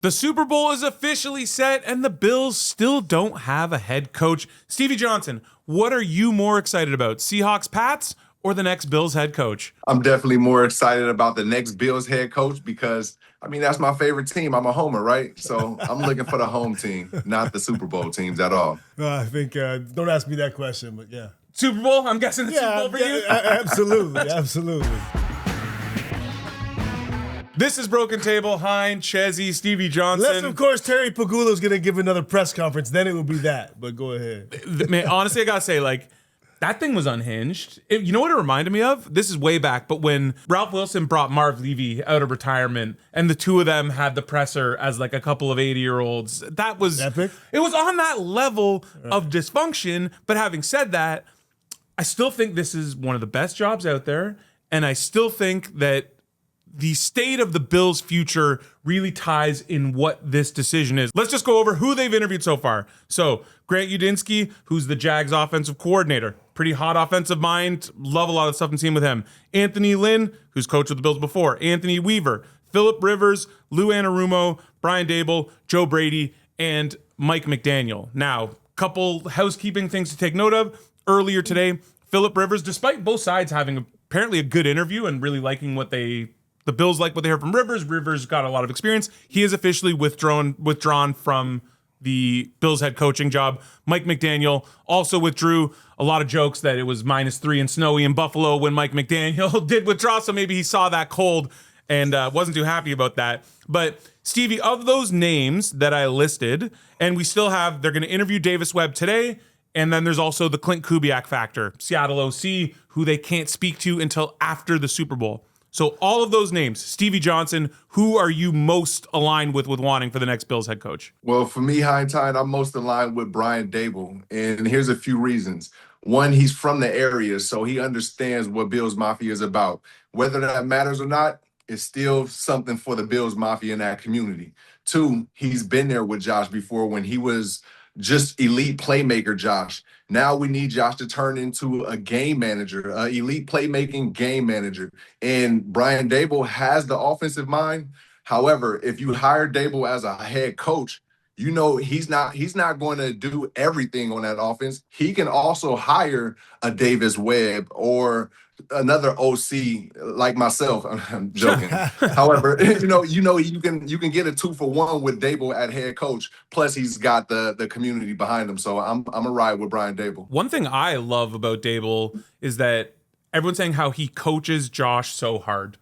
The Super Bowl is officially set, and the Bills still don't have a head coach. Stevie Johnson, what are you more excited about, Seahawks Pats or the next Bills head coach? I'm definitely more excited about the next Bills head coach because, that's my favorite team. I'm a homer, right? So I'm looking for the home team, not the Super Bowl teams at all. I think, don't ask me that question, but yeah. Super Bowl? I'm guessing it's Super Bowl for you? Absolutely, absolutely. This is Broken Table. Hein, Chezzy, Stevie Johnson. Unless, of course, Terry Pagula's going to give another press conference, then it would be that. But go ahead. Man, honestly, I got to say, that thing was unhinged. You know what it reminded me of? This is way back, but when Ralph Wilson brought Marv Levy out of retirement and the two of them had the presser as a couple of 80-year-olds, that was epic. It was on that level of dysfunction. But having said that, I still think this is one of the best jobs out there. And I still think that the state of the Bills' future really ties in what this decision is. Let's just go over who they've interviewed so far. So, Grant Udinski, who's the Jags offensive coordinator. Pretty hot offensive mind. Love a lot of stuff I'm seeing with him. Anthony Lynn, who's coached with the Bills before. Anthony Weaver, Phillip Rivers, Lou Anarumo, Brian Daboll, Joe Brady, and Mike McDaniel. Now, couple housekeeping things to take note of. Earlier today, Phillip Rivers, despite both sides having apparently a good interview and really liking what the Bills like what they heard from Rivers. Rivers got a lot of experience. He is officially withdrawn from the Bills head coaching job. Mike McDaniel also withdrew. A lot of jokes that it was -3 and snowy in Buffalo when Mike McDaniel did withdraw, so maybe he saw that cold and wasn't too happy about that. But Stevie, of those names that I listed, and we still have, they're going to interview Davis Webb today, and then there's also the Clint Kubiak factor, Seattle OC, who they can't speak to until after the Super Bowl. So all of those names, Stevie Johnson, who are you most aligned with wanting for the next Bills head coach? Well, for me, Hein, I'm most aligned with Brian Daboll, and here's a few reasons. One, he's from the area, so he understands what Bills Mafia is about. Whether that matters or not, it's still something for the Bills Mafia in that community. Two, he's been there with Josh before when he was just elite playmaker Josh. Now we need Josh to turn into a game manager, an elite playmaking game manager. And Brian Daboll has the offensive mind. However, if you hire Daboll as a head coach, he's not going to do everything on that offense. He can also hire a Davis Webb or another OC like myself. I'm joking. However, you can get a 2-for-1 with Daboll at head coach. Plus, he's got the community behind him. So I'm a ride with Brian Daboll. One thing I love about Daboll is that everyone's saying how he coaches Josh so hard,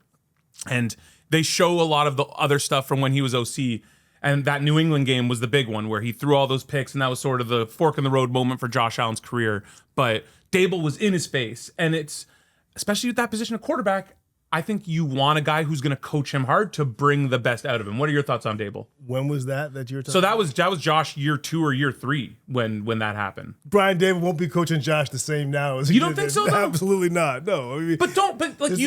and they show a lot of the other stuff from when he was OC. And that New England game was the big one where he threw all those picks, and that was sort of the fork in the road moment for Josh Allen's career. But Daboll was in his face, and it's, especially with that position of quarterback, I think you want a guy who's going to coach him hard to bring the best out of him. What are your thoughts on Daboll? When was that you were talking So that was Josh year 2 or year 3 when that happened. Brian Daboll won't be coaching Josh the same now as you don't think so, though? Absolutely not. No. You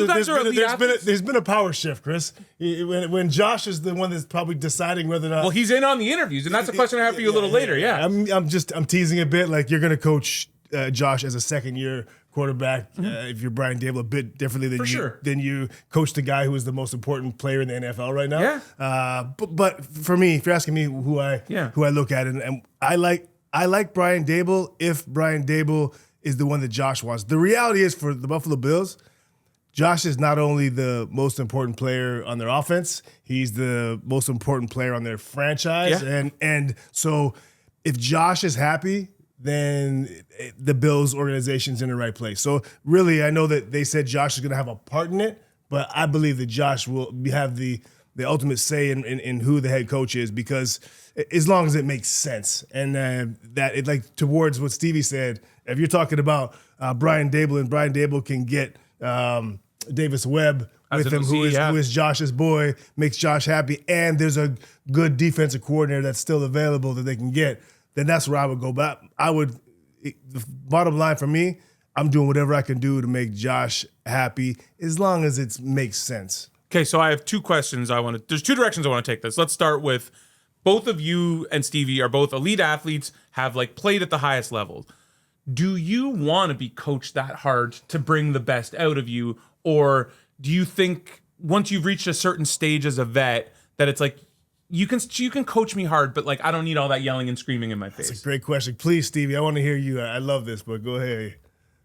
guys are elite athletes. There's been a power shift, Chris. When Josh is the one that's probably deciding whether or not. Well, he's in on the interviews, and that's a question I have for you a little later. Yeah. I'm teasing a bit. Like, you're going to coach Josh as a second-year quarterback, if you're Brian Daboll, a bit differently than you coach the guy who is the most important player in the NFL right now. Yeah. But for me, if you're asking me who I look at, and I like Brian Daboll if Brian Daboll is the one that Josh wants. The reality is, for the Buffalo Bills, Josh is not only the most important player on their offense, he's the most important player on their franchise. Yeah. And so if Josh is happy, then the Bills organization's in the right place. So really, I know that they said Josh is going to have a part in it, but I believe that Josh will have the ultimate say in who the head coach is, because as long as it makes sense. And that it, like, towards what Stevie said, if you're talking about Brian Daboll, and Brian Daboll can get Davis Webb with him, who is Josh's boy, makes Josh happy, and there's a good defensive coordinator that's still available that they can get, then that's where I would go. But the bottom line for me, I'm doing whatever I can do to make Josh happy, as long as it makes sense. Okay, so I have two questions. There's two directions I want to take this. Let's start with, both of you and Stevie are both elite athletes, have played at the highest level. Do you want to be coached that hard to bring the best out of you? Or do you think once you've reached a certain stage as a vet that it's you can coach me hard, but like I don't need all that yelling and screaming in my face. That's a great question. Please, Stevie, I want to hear you. I love this, but go ahead.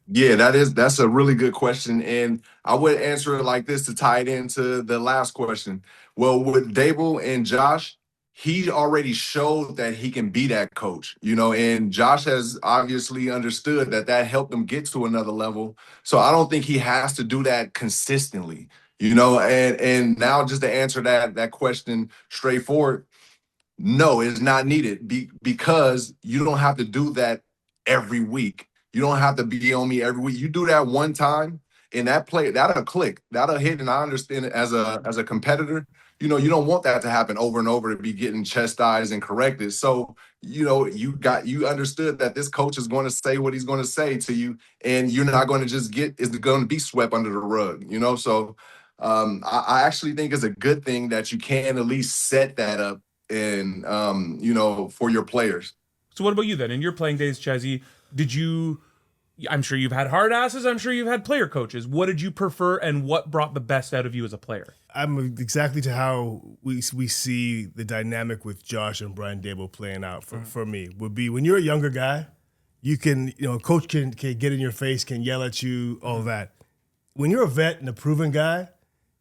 Yeah, that's a really good question. And I would answer it like this to tie it into the last question. Well, with Daboll and Josh, he already showed that he can be that coach, and Josh has obviously understood that helped him get to another level. So I don't think he has to do that consistently, and now just to answer that question straightforward, no, it's not needed because you don't have to do that every week. You don't have to be on me every week. You do that one time and that play, that'll click, that'll hit. And I understand it as a competitor, you don't want that to happen over and over to be getting chastised and corrected. So, you understood that this coach is going to say what he's going to say to you, and you're not going to just it's going to be swept under the rug, So I actually think it's a good thing that you can at least set that up and for your players. So what about you then? In your playing days, Chezzy, I'm sure you've had hard asses, I'm sure you've had player coaches. What did you prefer and what brought the best out of you as a player? I'm exactly to how we see the dynamic with Josh and Brian Daboll playing out for me would be when you're a younger guy, you can, coach can get in your face, can yell at you, all that. When you're a vet and a proven guy,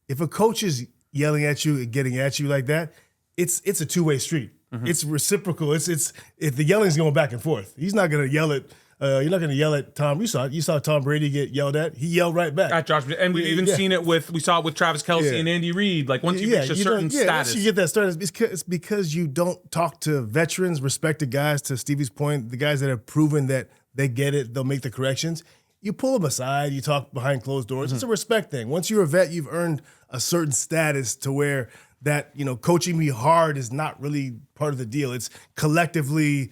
if a coach is yelling at you and getting at you like that, it's a two-way street. Mm-hmm. It's reciprocal. If the yelling's going back and forth. He's not going to yell at. You're not going to yell at Tom. You saw Tom Brady get yelled at. He yelled right back at Josh. And we've even seen it we saw it with Travis Kelce and Andy Reid. Like once you reach a certain status, once you get that status, it's because you don't talk to veterans, respected guys. To Stevie's point, the guys that have proven that they get it, they'll make the corrections. You pull them aside. You talk behind closed doors. Mm-hmm. It's a respect thing. Once you're a vet, you've earned a certain status to where that, coaching me hard is not really part of the deal. It's collectively,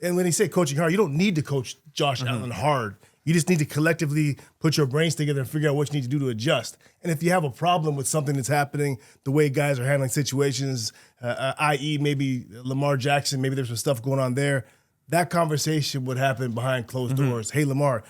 and when you say coaching hard, you don't need to coach Josh Allen hard. You just need to collectively put your brains together and figure out what you need to do to adjust. And if you have a problem with something that's happening, the way guys are handling situations, i.e. maybe Lamar Jackson, maybe there's some stuff going on there, that conversation would happen behind closed doors. Hey, Lamar,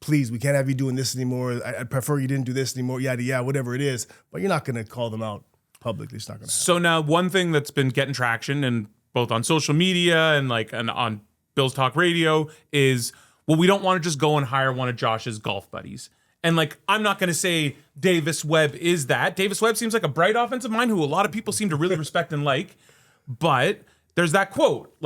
please, we can't have you doing this anymore. I'd prefer you didn't do this anymore, yada, yada, whatever it is. But you're not going to call them out publicly. It's not going to happen. So now one thing that's been getting traction, and both on social media and on Bills Talk Radio, is, well, we don't want to just go and hire one of Josh's golf buddies. And I'm not going to say Davis Webb is that. Davis Webb seems like a bright offensive mind who a lot of people seem to really respect and like. But there's that quote,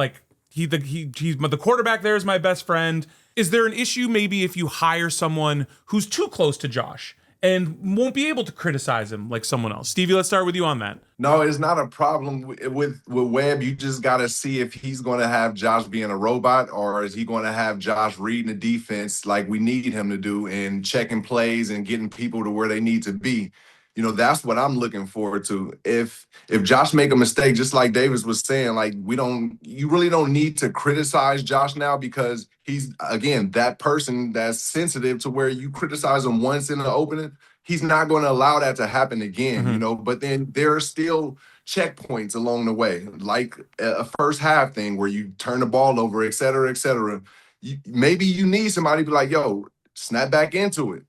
he's the quarterback there is my best friend. Is there an issue maybe if you hire someone who's too close to Josh and won't be able to criticize him like someone else? Stevie, let's start with you on that. No, it's not a problem with Webb. You just got to see if he's going to have Josh being a robot, or is he going to have Josh reading the defense like we need him to do and checking plays and getting people to where they need to be. That's what I'm looking forward to. If Josh make a mistake, just like Davis was saying, you really don't need to criticize Josh now, because he's, again, that person that's sensitive to where you criticize him once in the opening, he's not going to allow that to happen again, but then there are still checkpoints along the way, like a first half thing where you turn the ball over, et cetera, et cetera. Maybe you need somebody to be like, yo, snap back into it.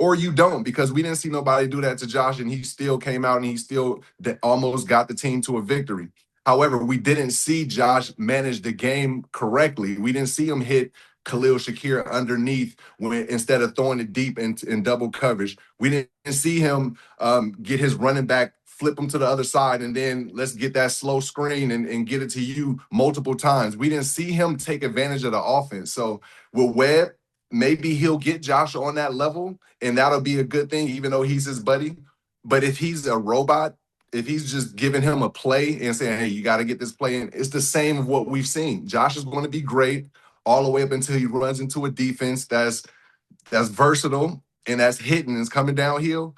Or you don't, because we didn't see nobody do that to Josh, and he still came out and he still almost got the team to a victory. However, we didn't see Josh manage the game correctly. We didn't see him hit Khalil Shakir underneath instead of throwing it deep in double coverage. We didn't see him get his running back, flip him to the other side, and then let's get that slow screen and get it to you multiple times. We didn't see him take advantage of the offense. So with Webb, maybe he'll get Josh on that level, and that'll be a good thing, even though he's his buddy. But if he's a robot, if he's just giving him a play and saying, hey, you got to get this play in, it's the same of what we've seen. Josh is going to be great all the way up until he runs into a defense that's versatile and that's hitting and is coming downhill.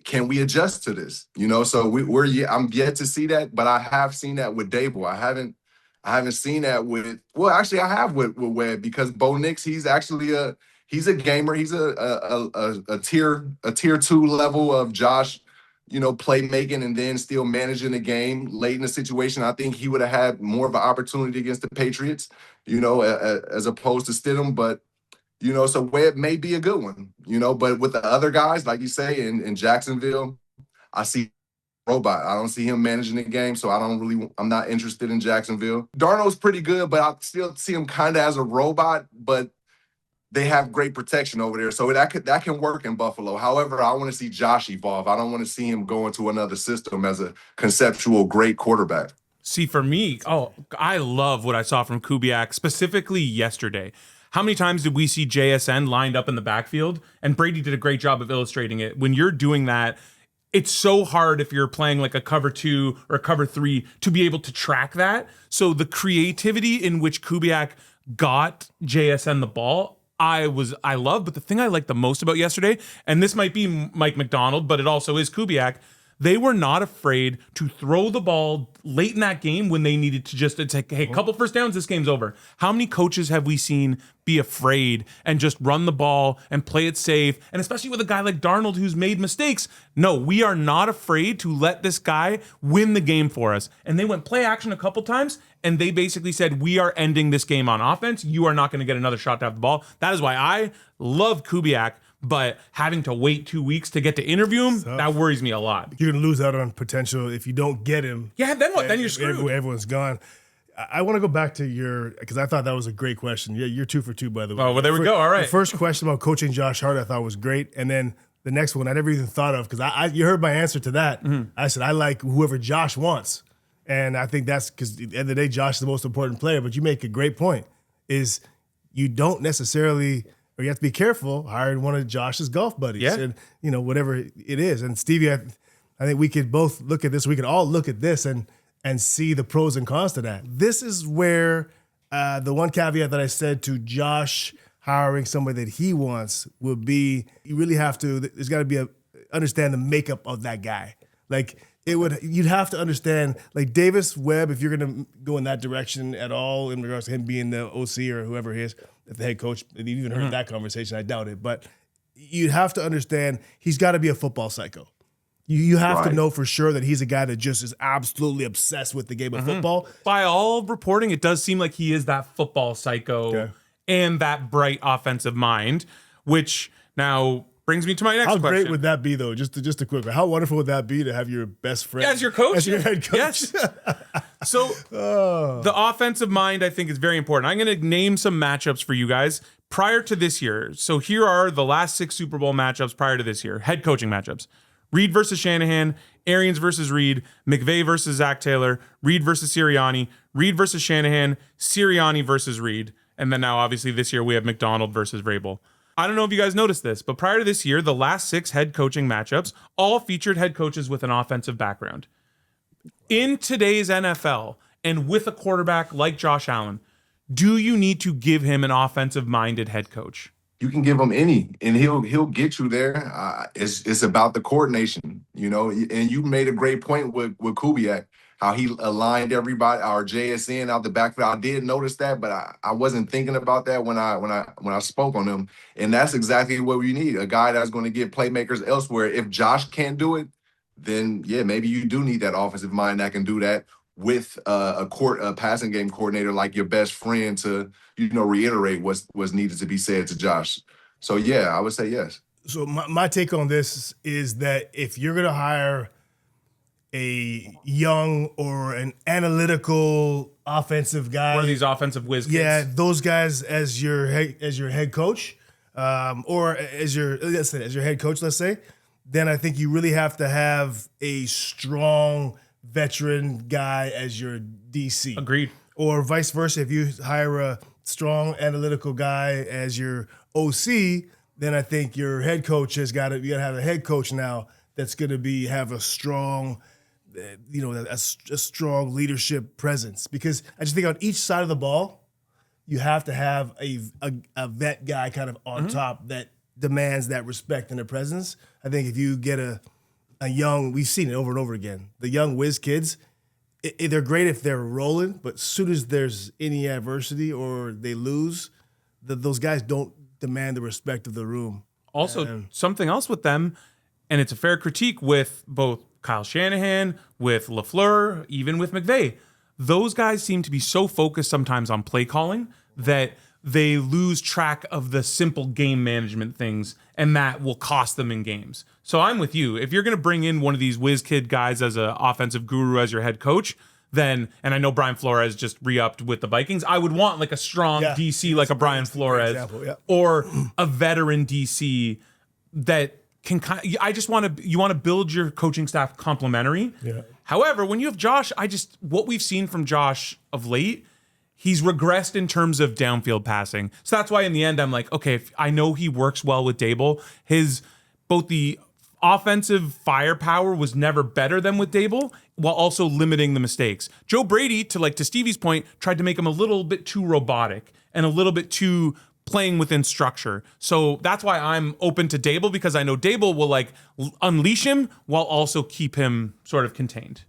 Can we adjust to this? So I'm yet to see that, but I have seen that with Daboll. I haven't seen that with, well, actually I have with Webb, because Bo Nix, he's actually he's a gamer. He's a tier 2 level of Josh, playmaking and then still managing the game late in the situation. I think he would have had more of an opportunity against the Patriots, as opposed to Stidham. But, so Webb may be a good one, but with the other guys, like you say, in Jacksonville, I see robot. I don't see him managing the game, so I'm not interested in Jacksonville. Darnold's pretty good, but I still see him kind of as a robot, but they have great protection over there. So that can work in Buffalo. However, I want to see Josh evolve. I don't want to see him go into another system as a conceptual great quarterback. See, for me, I love what I saw from Kubiak, specifically yesterday. How many times did we see JSN lined up in the backfield? And Brady did a great job of illustrating it. When you're doing that, it's so hard if you're playing like a cover 2 or a cover 3 to be able to track that. So the creativity in which Kubiak got JSN the ball, I love. But the thing I liked the most about yesterday, and this might be Mike Macdonald, but it also is Kubiak, they were not afraid to throw the ball late in that game when they needed to just, it's like, hey, couple first downs, this game's over. How many coaches have we seen be afraid and just run the ball and play it safe? And especially with a guy like Darnold who's made mistakes. No, we are not afraid to let this guy win the game for us. And they went play action a couple times, and they basically said, we are ending this game on offense. You are not going to get another shot to have the ball. That is why I love Kubiak. But having to wait 2 weeks to get to interview him, that worries me a lot. You're going to lose out on potential if you don't get him. Yeah, then what? Then you're screwed. Everyone's gone. I want to go back to because I thought that was a great question. Yeah, you're 2 for 2, by the way. Oh, well, there we go. All right. The first question about coaching Josh Hart I thought was great. And then the next one I never even thought of, because you heard my answer to that. Mm-hmm. I said, I like whoever Josh wants. And I think that's because at the end of the day, Josh is the most important player. But you make a great point, is you don't necessarily – or you have to be careful hiring one of Josh's golf buddies, and whatever it is. And Stevie, I think we could both look at this. We could all look at this and see the pros and cons to that. This is where the one caveat that I said to Josh hiring somebody that he wants would be, you really have to. There's got to be understand the makeup of that guy. Like you'd have to understand, like Davis Webb, if you're going to go in that direction at all in regards to him being the OC or whoever he is. If the head coach, if you even heard that conversation, I doubt it. But you'd have to understand he's got to be a football psycho. You have to know for sure that he's a guy that just is absolutely obsessed with the game of football. By all reporting, it does seem like he is that football psycho and that bright offensive mind, which now brings me to my next question. How great would that be, though? Just a quick one. How wonderful would that be to have your best friend as your coach? As your head coach? Yes. So the offensive mind, I think, is very important. I'm going to name some matchups for you guys prior to this year. So here are the last 6 Super Bowl matchups prior to this year. Head coaching matchups. Reed versus Shanahan, Arians versus Reed, McVay versus Zach Taylor, Reed versus Sirianni, Reed versus Shanahan, Sirianni versus Reed. And then now, obviously, this year we have Macdonald versus Vrabel. I don't know if you guys noticed this, but prior to this year, the last 6 head coaching matchups all featured head coaches with an offensive background. In today's NFL, and with a quarterback like Josh Allen, do you need to give him an offensive-minded head coach? You can give him any, and he'll get you there. It's about the coordination, And you made a great point with Kubiak, how he aligned everybody, our JSN out the backfield. I did notice that, but I wasn't thinking about that when I spoke on him. And that's exactly what we need, a guy that's going to get playmakers elsewhere. If Josh can't do it, then yeah, maybe you do need that offensive mind that can do that with a passing game coordinator like your best friend to reiterate what's needed to be said to Josh. So yeah, I would say yes. So my take on this is that if you're going to hire a young or an analytical offensive guy, one of these offensive whiz kids, yeah, those guys as your head coach, or as your head coach, let's say, then I think you really have to have a strong veteran guy as your DC. Agreed. Or vice versa, if you hire a strong analytical guy as your OC, then I think your head coach you got to have a head coach now that's going to have a strong, a strong leadership presence. Because I just think on each side of the ball, you have to have a vet guy kind of on top that demands that respect and the presence. I think if you get a young, we've seen it over and over again, the young whiz kids, they're great if they're rolling, but as soon as there's any adversity or they lose, those guys don't demand the respect of the room. Also, something else with them, and it's a fair critique with both Kyle Shanahan, with LaFleur, even with McVay, those guys seem to be so focused sometimes on play calling that they lose track of the simple game management things, and that will cost them in games. So I'm with you. If you're going to bring in one of these whiz kid guys as an offensive guru as your head coach, then, and I know Brian Flores just re-upped with the Vikings, I would want like a strong DC like a Brian Flores or a veteran DC that can you want to build your coaching staff complementary. Yeah. However, when you have Josh, what we've seen from Josh of late, he's regressed in terms of downfield passing. So that's why in the end, I'm like, okay, if I know he works well with Daboll. Both the offensive firepower was never better than with Daboll, while also limiting the mistakes. Joe Brady, to Stevie's point, tried to make him a little bit too robotic and a little bit too playing within structure. So that's why I'm open to Daboll, because I know Daboll will unleash him while also keep him sort of contained.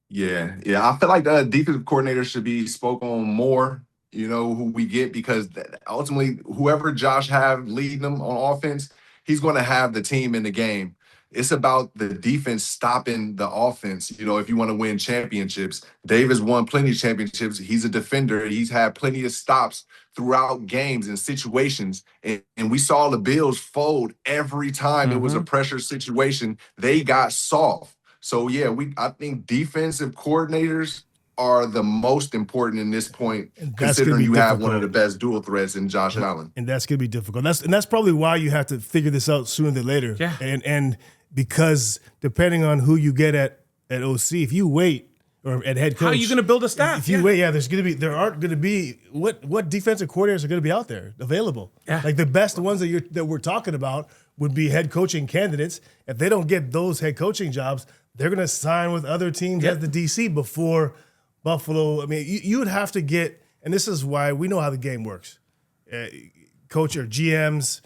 Yeah. I feel like the defensive coordinator should be spoke on more, who we get, because ultimately whoever Josh have leading them on offense, he's going to have the team in the game. It's about the defense stopping the offense. If you want to win championships, Davis won plenty of championships. He's a defender. He's had plenty of stops throughout games and situations. And we saw the Bills fold every time it was a pressure situation. They got soft. So, I think defensive coordinators are the most important in this point, considering you have one of the best dual threats in Josh Allen. And that's going to be difficult. That's probably why you have to figure this out sooner than later. Yeah. And because depending on who you get at OC, if you wait, or at head coach, how are you going to build a staff? If you wait, there aren't going to be what defensive coordinators are going to be out there available. Yeah. Like the best ones that we're talking about would be head coaching candidates. If they don't get those head coaching jobs, they're going to sign with other teams as the DC before Buffalo. I mean, you would have to get, and this is why we know how the game works. Coach or GMs,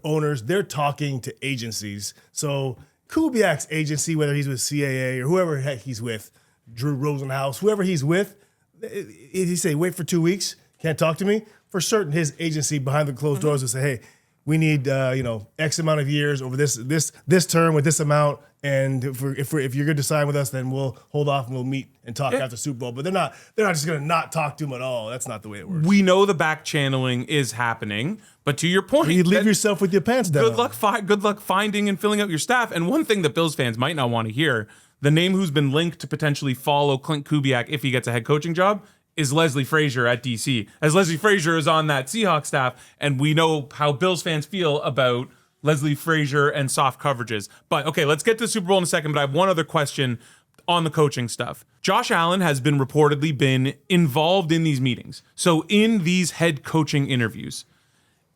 owners, they're talking to agencies. So Kubiak's agency, whether he's with CAA or whoever heck he's with, Drew Rosenhaus, whoever he's with, he say, wait for 2 weeks, can't talk to me. For certain, his agency behind the closed doors will say, hey, we need X amount of years over this term with this amount, and if you're going to sign with us, then we'll hold off and we'll meet and talk after Super Bowl. But they're not just going to not talk to him at all. That's not the way it works. We know the back channeling is happening, but to your point, you leave yourself with your pants down. Good luck finding and filling out your staff. And one thing that Bills fans might not want to hear, the name who's been linked to potentially follow Clint Kubiak if he gets a head coaching job is Leslie Frazier at DC. As Leslie Frazier is on that Seahawks staff, and we know how Bills fans feel about Leslie Frazier and soft coverages. But okay, let's get to the Super Bowl in a second, but I have one other question on the coaching stuff. Josh Allen has reportedly been involved in these meetings. So in these head coaching interviews,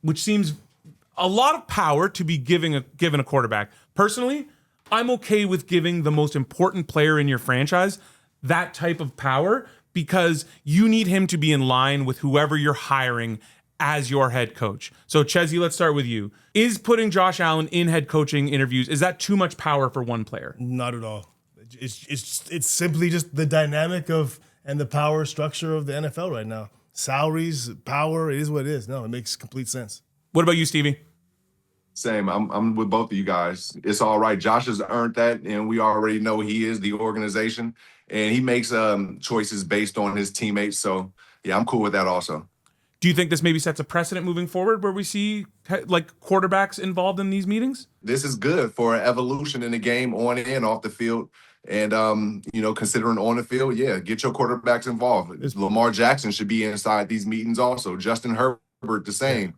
which seems a lot of power to be given a quarterback. Personally, I'm okay with giving the most important player in your franchise that type of power, because you need him to be in line with whoever you're hiring as your head coach. So Chesy, let's start with you. Is putting Josh Allen in head coaching interviews, is that too much power for one player? Not at all. It's simply just the dynamic of and the power structure of the NFL right now. Salaries, power, it is what it is. No, it makes complete sense. What about you, Stevie? Same. I'm with both of you guys. It's all right. Josh has earned that, and we already know he is the organization, and he makes choices based on his teammates. So, yeah, I'm cool with that also. Do you think this maybe sets a precedent moving forward where we see quarterbacks involved in these meetings? This is good for evolution in the game on and off the field. And, considering on the field, get your quarterbacks involved. Lamar Jackson should be inside these meetings also. Justin Herbert, the same.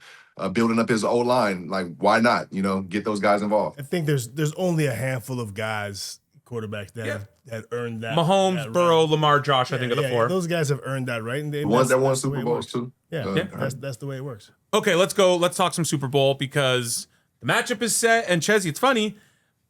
Building up his O-line, why not? Get those guys involved. I think there's only a handful of guys, quarterbacks that have earned that. Mahomes, that Burrow, right. Lamar, Josh, I think are the four. Those guys have earned that right. And the ones that won Super Bowls too. That's the way it works. Okay, let's go. Let's talk some Super Bowl, because the matchup is set. And Chesy, it's funny,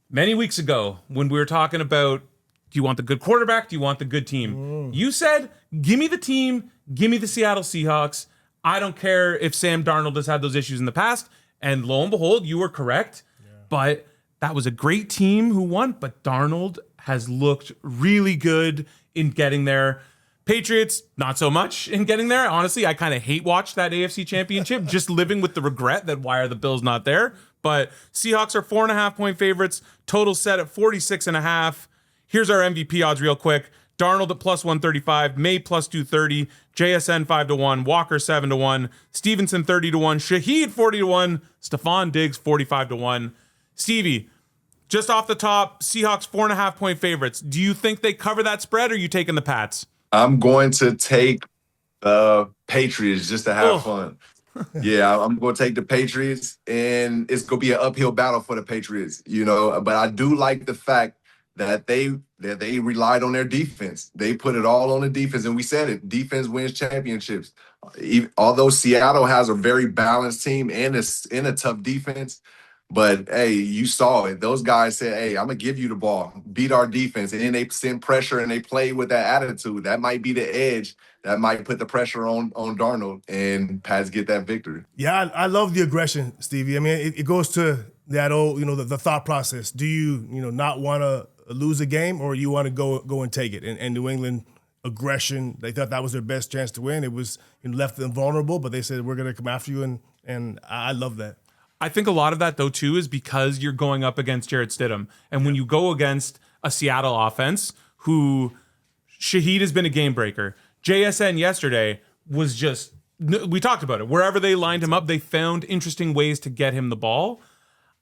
many weeks ago when we were talking about, do you want the good quarterback? Do you want the good team? You said, give me the team. Give me the Seattle Seahawks. I don't care if Sam Darnold has had those issues in the past. And lo and behold, you were correct. Yeah. But that was a great team who won. But Darnold has looked really good in getting there. Patriots, not so much in getting there. Honestly, I kind of hate watch that AFC Championship, just living with the regret that why are the Bills not there? But Seahawks are 4.5 point favorites. Total set at 46.5. Here's our MVP odds real quick. Darnold at plus 135, May plus 230, JSN 5-1, Walker 7-1, Stevenson 30-1, Shaheed 40-1, Stephon Diggs 45-1. Stevie, just off the top, Seahawks 4.5-point favorites. Do you think they cover that spread, or are you taking the Pats? I'm going to take the Patriots just to have fun. Yeah, I'm going to take the Patriots, and it's going to be an uphill battle for the Patriots, But I do like the fact that they relied on their defense. They put it all on the defense, and we said it. Defense wins championships. Although Seattle has a very balanced team and a tough defense, but hey, you saw it. Those guys said, "Hey, I'm gonna give you the ball, beat our defense," and then they send pressure and they play with that attitude. That might be the edge that might put the pressure on Darnold, and Pats get that victory. Yeah, I love the aggression, Stevie. I mean, it goes to that old, the thought process. Do you, not want to lose a game, or you want to go and take it? And New England aggression, they thought that was their best chance to win. It was left them vulnerable, but they said, we're going to come after you, and I love that. I think a lot of that, though, too, is because you're going up against Jarrett Stidham. And when you go against a Seattle offense, who Shaheed has been a game breaker. JSN yesterday was just, we talked about it. Wherever they lined him up, they found interesting ways to get him the ball.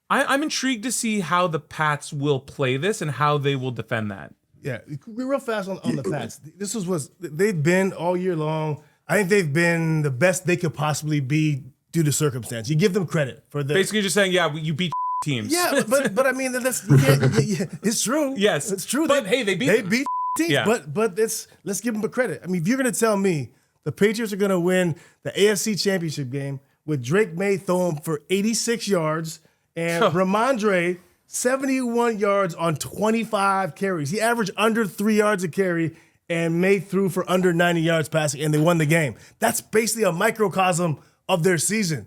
I'm intrigued to see how the Pats will play this and how they will defend that. Yeah, we're real fast on the Pats. This was what they've been all year long. I think they've been the best they could possibly be due to circumstance. You give them credit for the basically just saying, yeah, you beat teams. Yeah, but I mean it's true. Yes, it's true. But they beat teams. Yeah. But let's give them the credit. I mean, if you're gonna tell me the Patriots are gonna win the AFC Championship game with Drake May throwing for 86 yards and Ramondre 71 yards on 25 carries. He averaged under 3 yards a carry, and May threw for under 90 yards passing, and they won the game. That's basically a microcosm of their season.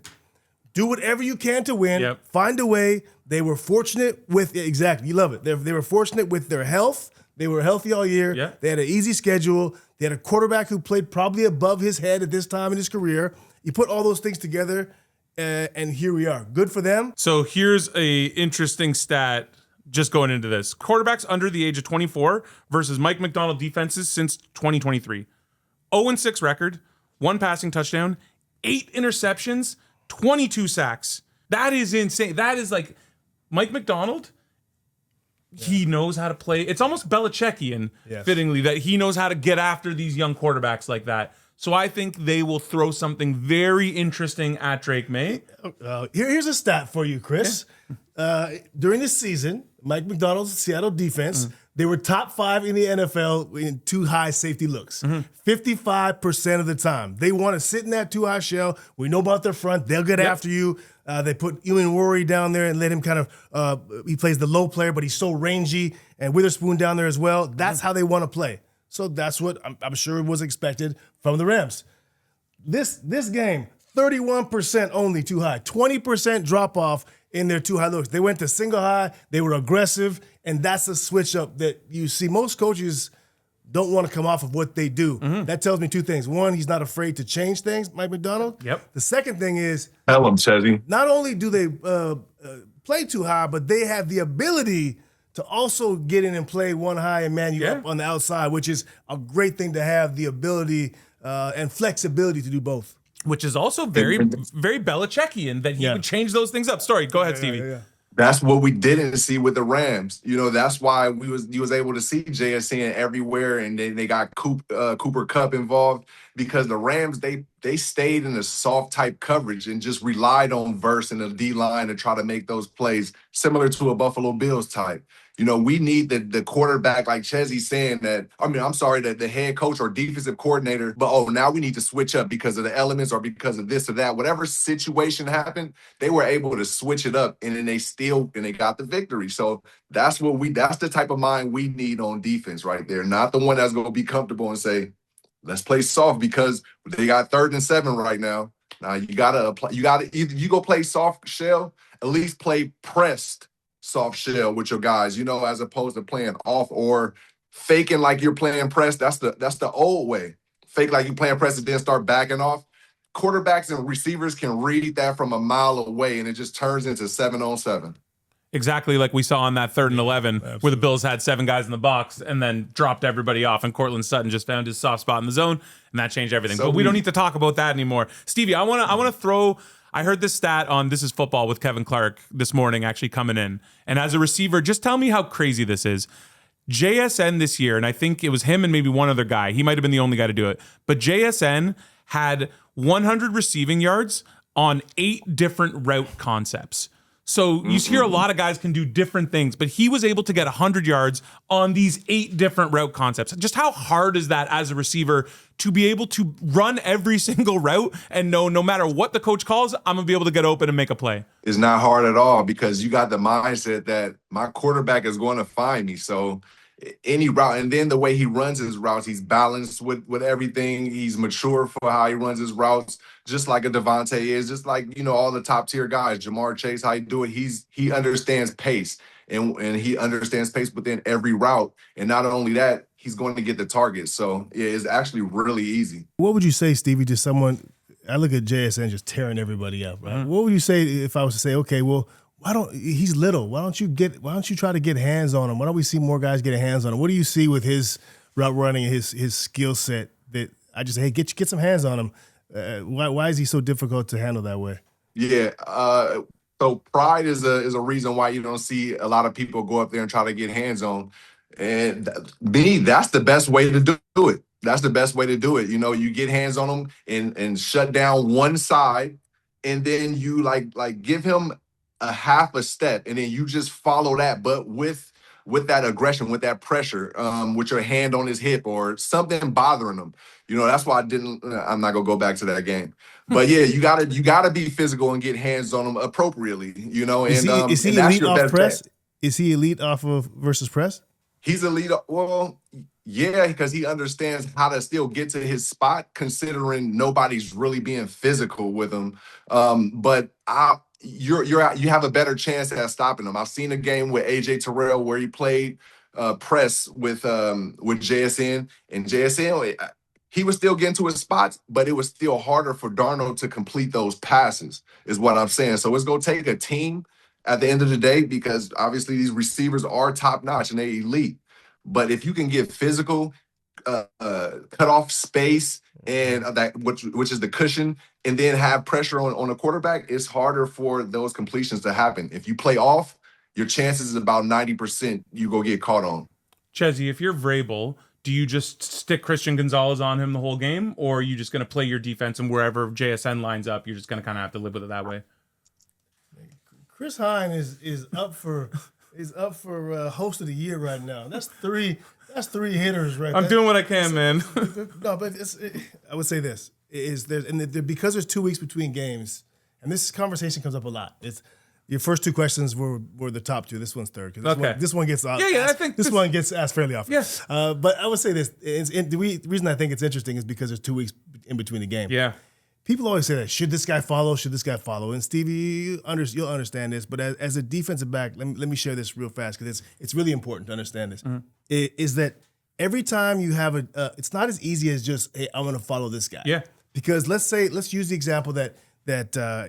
Do whatever you can to win. Yep. Find a way. They were fortunate with exactly. You love it. They were fortunate with their health. They were healthy all year. Yeah. They had an easy schedule. They had a quarterback who played probably above his head at this time in his career. You put all those things together, and here we are. Good for them. So here's a interesting stat just going into this. Quarterbacks under the age of 24 versus Mike Macdonald defenses since 2023. 0-6 record, 1 passing touchdown, 8 interceptions, 22 sacks. That is insane. That is like Mike Macdonald. He knows how to play. It's almost Belichickian, fittingly, that he knows how to get after these young quarterbacks like that. So I think they will throw something very interesting at Drake May. Here's a stat for you, Chris. Yeah. During this season, Mike Macdonald's Seattle defense, they were top 5 in the NFL in too high safety looks. 55% of the time. They want to sit in that too high shell. We know about their front. They'll get after you. They put Ewan Worry down there and let him kind of, he plays the low player, but he's so rangy, and Witherspoon down there as well. That's how they want to play. So that's what I'm sure was expected from the Rams. This game, 31% only too high, 20% drop off in their too high looks. They went to single high, they were aggressive, and that's the switch up that you see. Most coaches don't want to come off of what they do. That tells me 2 things. One, he's not afraid to change things, Mike Macdonald. Yep. The second thing is, tell him, Chezzy. Not only do they play too high, but they have the ability to also get in and play one high and man you up on the outside, which is a great thing to have the ability and flexibility to do both. Which is also very, very Belichickian that he would change those things up. Sorry, go ahead, Stevie. That's what we didn't see with the Rams. That's why you was able to see JSN everywhere, and then they got Cooper Kupp involved, because the Rams, they stayed in a soft type coverage and just relied on Verse and the D-line to try to make those plays similar to a Buffalo Bills type. We need the quarterback, like Chezzy's saying that the head coach or defensive coordinator, but now we need to switch up because of the elements or because of this or that. Whatever situation happened, they were able to switch it up, and then they got the victory. So that's the type of mind we need on defense right there. Not the one that's going to be comfortable and say, let's play soft because they got 3rd and 7 right now. Now you gotta either you go play soft shell, at least play pressed soft shell with your guys, as opposed to playing off or faking like you're playing press. That's the old way. Fake like you're playing press and then start backing off. Quarterbacks and receivers can read that from a mile away, and it just turns into 7-on-7. Exactly like we saw on that 3rd and 11 where the Bills had 7 guys in the box and then dropped everybody off, and Cortland Sutton just found his soft spot in the zone, and that changed everything. But we don't need to talk about that anymore. Stevie, I want to throw. I heard this stat on This Is Football with Kevin Clark this morning, actually coming in, and as a receiver, just tell me how crazy this is. JSN this year, and I think it was him and maybe one other guy. He might have been the only guy to do it, but JSN had 100 receiving yards on 8 different route concepts. So you hear a lot of guys can do different things, but he was able to get 100 yards on these 8 different route concepts. Just how hard is that as a receiver to be able to run every single route and know no matter what the coach calls, I'm going to be able to get open and make a play? It's not hard at all because you got the mindset that my quarterback is going to find me. So any route, and then the way he runs his routes, he's balanced with everything. He's mature for how he runs his routes, just like a Devontae is, just like, all the top tier guys. Jamar Chase, how he do it, he understands pace, and he understands pace within every route. And not only that, he's going to get the target. So yeah, it's actually really easy. What would you say, Stevie, to someone? I look at JSN just tearing everybody up, right? What would you say if I was to say, okay, well, he's little. Why don't you try to get hands on him? Why don't we see more guys getting hands on him? What do you see with his route running and his skill set that I just say, hey, get some hands on him? Why is he so difficult to handle that way? Yeah. So pride is a reason why you don't see a lot of people go up there and try to get hands on. And that's the best way to do it. That's the best way to do it. You get hands on him and shut down one side, and then you like give him a half a step, and then you just follow that, but with that aggression, with that pressure, with your hand on his hip or something bothering him. That's why I'm not gonna go back to that game. But yeah, you gotta be physical and get hands on him appropriately. Is he elite off press? Is he elite off of versus press? He's elite. Well, yeah, because he understands how to still get to his spot, considering nobody's really being physical with him. But you have a better chance at stopping him. I've seen a game with AJ Terrell where he played press with JSN, and JSN, he was still getting to his spots, but it was still harder for Darnold to complete those passes, is what I'm saying. So it's going to take a team at the end of the day, because obviously these receivers are top notch and they're elite. But if you can get physical, cut off space, and that which is the cushion, and then have pressure on a quarterback, it's harder for those completions to happen. If you play off, your chances is about 90% you go get caught on. Chezzy, if you're Vrabel, do you just stick Christian Gonzalez on him the whole game, or are you just going to play your defense, and wherever JSN lines up, you're just going to kind of have to live with it that way? Chris Hein is up for host of the year right now. That's three hitters right there. I'm doing what I can, man. No, but I would say this because there's 2 weeks between games, and this conversation comes up a lot. It's your first 2 questions were the top 2. This one's third. This one gets asked. I think this one gets asked fairly often. Yes. But I would say this. The reason I think it's interesting is because there's 2 weeks in between the game. Yeah. People always say that, should this guy follow? Should this guy follow? And Stevie, you'll understand this, but as a defensive back, let me share this real fast because it's really important to understand this. Is that every time you have it's not as easy as just, hey, I'm going to follow this guy. Yeah. Because let's use the example that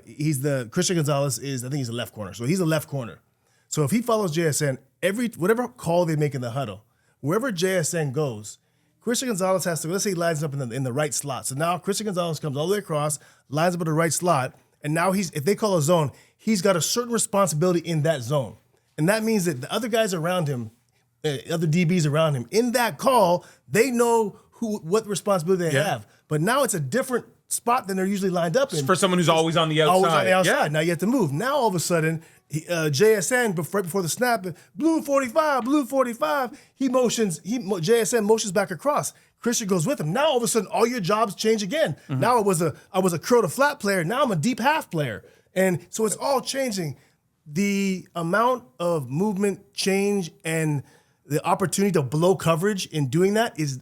he's Christian Gonzalez is, I think he's a left corner. So he's a left corner. So if he follows JSN, whatever call they make in the huddle, wherever JSN goes, Christian Gonzalez has to, let's say he lines up in the right slot. So now Christian Gonzalez comes all the way across, lines up in the right slot, and now if they call a zone, he's got a certain responsibility in that zone. And that means that the other guys around him, other DBs around him, in that call, they know what responsibility they have. But now it's a different spot than they're usually lined up in. For someone who's always on the outside. Always on the outside. Yeah. Now you have to move. Now all of a sudden, JSN, right before the snap, blue 45, JSN motions back across. Christian goes with him. Now all of a sudden, all your jobs change again. Mm-hmm. Now I was a curl to flat player. Now I'm a deep half player. And so it's all changing. The amount of movement change and the opportunity to blow coverage in doing that is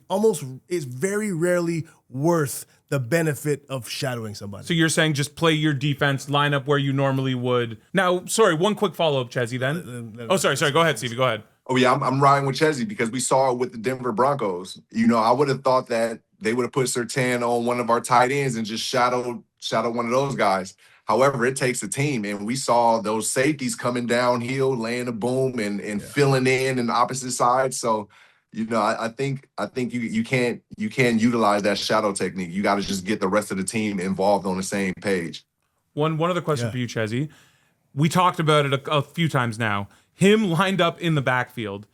very rarely worth the benefit of shadowing somebody. So you're saying just play your defense, line up where you normally would. Now, sorry, one quick follow-up, Chezzy, then. Sorry. Go ahead, Stevie. Go ahead. Oh, yeah, I'm riding with Chezzy because we saw it with the Denver Broncos. I would have thought that they would have put Surtain on one of our tight ends and just shadowed one of those guys. However, it takes a team, and we saw those safeties coming downhill, laying a boom, and filling in the opposite side. So, I think you can't utilize that shadow technique. You got to just get the rest of the team involved on the same page. One other question for you, Chezzy. We talked about it a few times now. Him lined up in the backfield.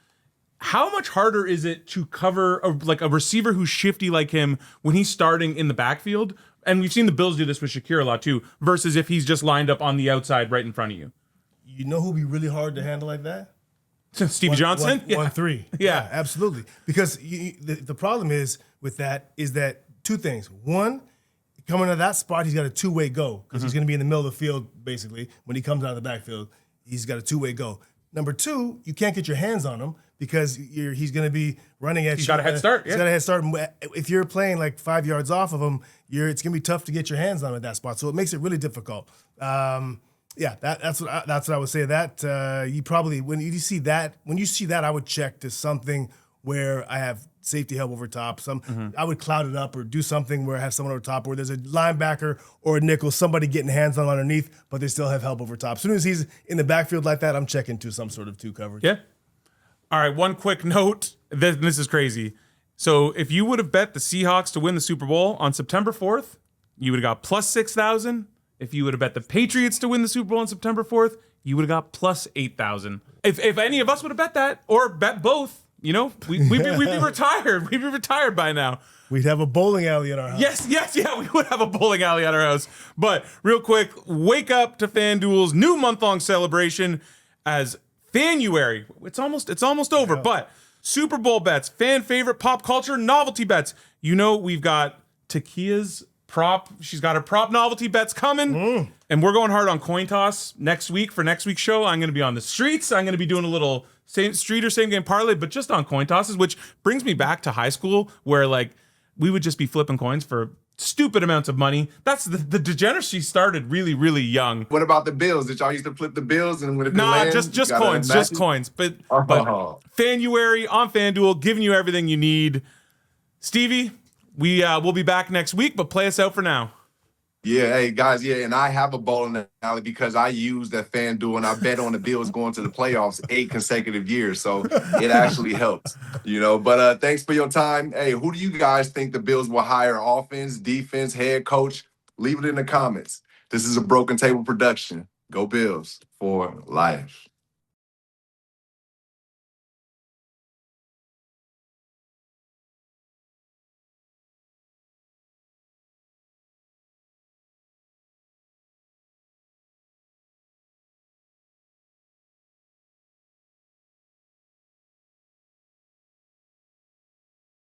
How much harder is it to cover a receiver who's shifty like him when he's starting in the backfield? And we've seen the Bills do this with Shakir a lot too, versus if he's just lined up on the outside right in front of you. You know who'd be really hard to handle like that? Stevie Johnson? 1-3. Yeah, absolutely. Because the problem is with that is that two things. One, coming to that spot, he's got a two-way go because he's going to be in the middle of the field, basically. When he comes out of the backfield, he's got a two-way go. Number two, you can't get your hands on him because he's going to be running at you. He's got a head start. He's got a head start. If you're playing like 5 yards off of him, it's going to be tough to get your hands on him at that spot. So it makes it really difficult. That's what I would say. That you probably when you see that, I would check to something where I have safety help over top. I would cloud it up or do something where I have someone over top, where there's a linebacker or a nickel, somebody getting hands on underneath, but they still have help over top. As soon as he's in the backfield like that, I'm checking to some sort of two coverage. Yeah. All right, one quick note. This is crazy. So if you would have bet the Seahawks to win the Super Bowl on September 4th, you would have got plus 6,000. If you would have bet the Patriots to win the Super Bowl on September 4th, you would have got plus 8,000. If any of us would have bet that or bet both, we'd be retired. We'd be retired by now. We'd have a bowling alley at our house. Yes, we would have a bowling alley at our house. But real quick, wake up to FanDuel's new month-long celebration as Fanuary. It's almost over, but Super Bowl bets, fan favorite pop culture novelty bets. We've got Takia's prop. She's got her prop novelty bets coming. And we're going hard on coin toss next week for next week's show. I'm going to be on the streets. I'm going to be doing a little same street or same game parlay, but just on coin tosses, which brings me back to high school where we would just be flipping coins for stupid amounts of money. That's the degeneracy started really, really young. What about the bills? Did y'all used to flip the bills and when it just coins. But Fanuary on FanDuel, giving you everything you need. Stevie, we'll be back next week, but play us out for now. Yeah, hey guys, and I have a bowling alley because I use that FanDuel and I bet on the Bills going to the playoffs 8 consecutive years, so it actually helps, But thanks for your time. Hey, who do you guys think the Bills will hire? Offense, defense, head coach? Leave it in the comments. This is a Broken Table production. Go Bills for life.